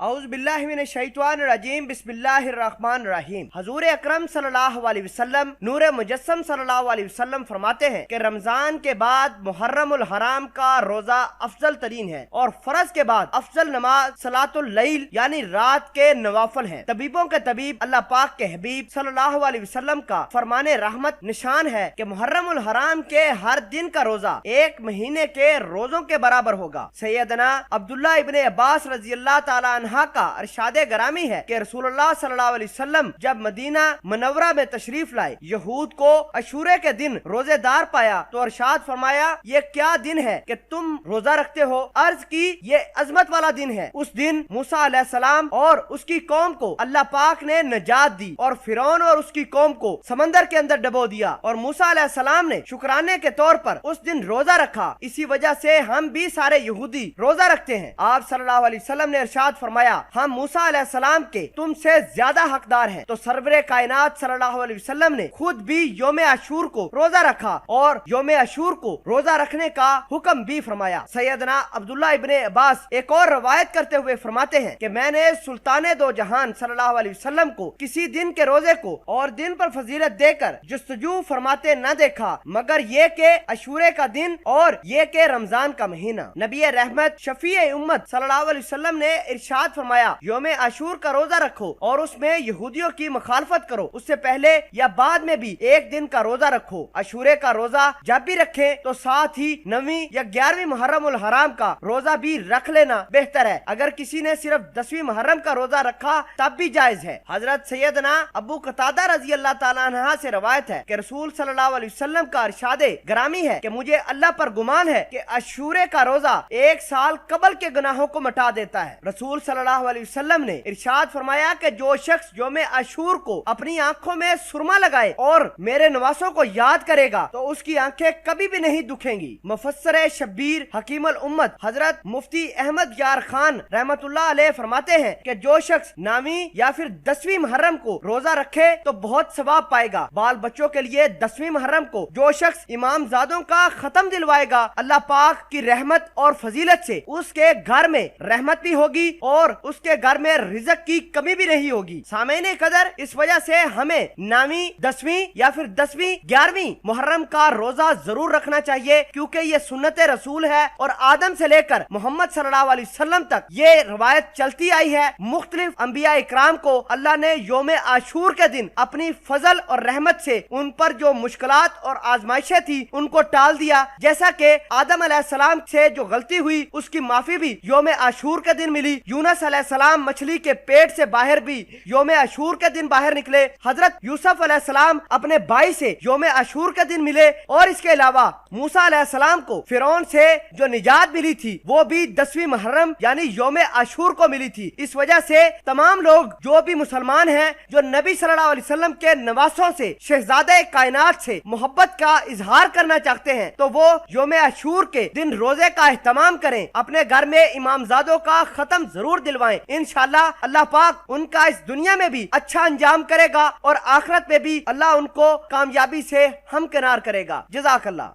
اعوذ باللہ من الشیطان الرجیم بسم اللہ الرحمن الرحیم۔ حضور اکرم صلی اللہ علیہ وسلم نور مجسم صلی اللہ علیہ وسلم فرماتے ہیں کہ رمضان کے بعد محرم الحرام کا روزہ افضل ترین ہے اور فرض کے بعد افضل نماز صلاۃ اللیل یعنی رات کے نوافل ہیں۔ طبیبوں کے طبیب اللہ پاک کے حبیب صلی اللہ علیہ وسلم کا فرمان رحمت نشان ہے کہ محرم الحرام کے ہر دن کا روزہ ایک مہینے کے روزوں کے برابر ہوگا۔ سیدنا عبداللہ ابن عباس رضی اللہ تعالی عنہ کا ارشاد گرامی ہے کہ رسول اللہ صلی اللہ علیہ وسلم جب مدینہ منورہ میں تشریف لائے، یہود کو عاشورے کے دن روزے دار پایا تو ارشاد فرمایا یہ کیا دن ہے کہ تم روزہ رکھتے ہو؟ عرض کی یہ عظمت والا دن ہے۔ اس دن موسیٰ علیہ السلام اور اس کی قوم کو اللہ پاک نے نجات دی اور فرعون اور اس کی قوم کو سمندر کے اندر ڈبو دیا، اور موسیٰ علیہ السلام نے شکرانے کے طور پر اس دن روزہ رکھا۔ اسی وجہ سے ہم بھی سارے یہودی روزہ رکھتے ہیں۔ آپ صلی اللہ علیہ وسلم نے ارشاد فرمایا ہم موسیٰ علیہ السلام کے تم سے زیادہ حقدار ہیں۔ تو سرور کائنات صلی اللہ علیہ وسلم نے خود بھی یوم عاشور کو روزہ رکھا اور یوم عاشور کو روزہ رکھنے کا حکم بھی فرمایا۔ سیدنا عبداللہ ابن عباس ایک اور روایت کرتے ہوئے فرماتے ہیں کہ میں نے سلطان دو جہان صلی اللہ علیہ وسلم کو کسی دن کے روزے کو اور دن پر فضیلت دے کر جستجو فرماتے نہ دیکھا مگر یہ کہ عاشورے کا دن اور یہ کہ رمضان کا مہینہ۔ نبی رحمت شفیع امت صلی اللہ علیہ وسلم نے ارشاد فرمایا یوم عاشور کا روزہ رکھو اور اس میں یہودیوں کی مخالفت کرو، اس سے پہلے یا بعد میں بھی ایک دن کا روزہ رکھو۔ عاشورے کا روزہ جب بھی رکھیں تو ساتھ ہی 9ویں یا 11ویں محرم الحرام کا روزہ بھی رکھ لینا بہتر ہے۔ اگر کسی نے صرف 10ویں محرم کا روزہ رکھا تب بھی جائز ہے۔ حضرت سیدنا ابو قتادہ رضی اللہ تعالیٰ عنہ سے روایت ہے کہ رسول صلی اللہ علیہ وسلم کا ارشاد گرامی ہے کہ مجھے اللہ پر گمان ہے کہ عاشورے کا روزہ 1 سال قبل کے گناہوں کو مٹا دیتا ہے۔ رسول صلی اللہ علیہ وسلم نے ارشاد فرمایا کہ جو شخص یوم عاشور کو اپنی آنکھوں میں سرما لگائے اور میرے نواسوں کو یاد کرے گا تو اس کی آنکھیں کبھی بھی نہیں دکھیں گی۔ مفسر شبیر حکیم الامت حضرت مفتی احمد یار خان رحمت اللہ علیہ فرماتے ہیں کہ جو شخص 9ویں یا پھر 10ویں محرم کو روزہ رکھے تو بہت ثواب پائے گا۔ بال بچوں کے لیے 10ویں محرم کو جو شخص امام زادوں کا ختم دلوائے گا اللہ پاک کی رحمت اور فضیلت سے اس کے گھر میں رحمت بھی ہوگی اور اس کے گھر میں رزق کی کمی بھی نہیں ہوگی۔ سامعین قدر، اس وجہ سے ہمیں 9ویں 10ویں یا پھر 10ویں 11ویں محرم کا روزہ ضرور رکھنا چاہیے، کیونکہ یہ سنت رسول ہے اور آدم سے لے کر محمد صلی اللہ علیہ وسلم تک یہ روایت چلتی آئی ہے۔ مختلف انبیاء اکرام کو اللہ نے یوم عاشور کے دن اپنی فضل اور رحمت سے ان پر جو مشکلات اور آزمائشیں تھی ان کو ٹال دیا، جیسا کہ آدم علیہ السلام سے جو غلطی ہوئی اس کی معافی بھی یوم عاشور کے دن ملی۔ یونس علیہ السلام مچھلی کے پیٹ سے باہر بھی یوم عاشور کے دن باہر نکلے۔ حضرت یوسف علیہ السلام اپنے بھائی سے یوم عاشور کے دن ملے، اور اس کے علاوہ موسیٰ علیہ السلام کو فرعون سے جو نجات ملی تھی وہ بھی 10ویں محرم یعنی یوم عاشور کو ملی تھی۔ اس وجہ سے تمام لوگ جو بھی مسلمان ہیں جو نبی صلی اللہ علیہ وسلم کے نواسوں سے شہزادہ کائنات سے محبت کا اظہار کرنا چاہتے ہیں تو وہ یوم عاشور کے دن روزے کا اہتمام کریں، اپنے گھر میں امام زادوں کا ختم ضرور دلوائیں۔ انشاءاللہ اللہ پاک ان کا اس دنیا میں بھی اچھا انجام کرے گا اور آخرت میں بھی اللہ ان کو کامیابی سے ہمکنار کرے گا۔ جزاک اللہ۔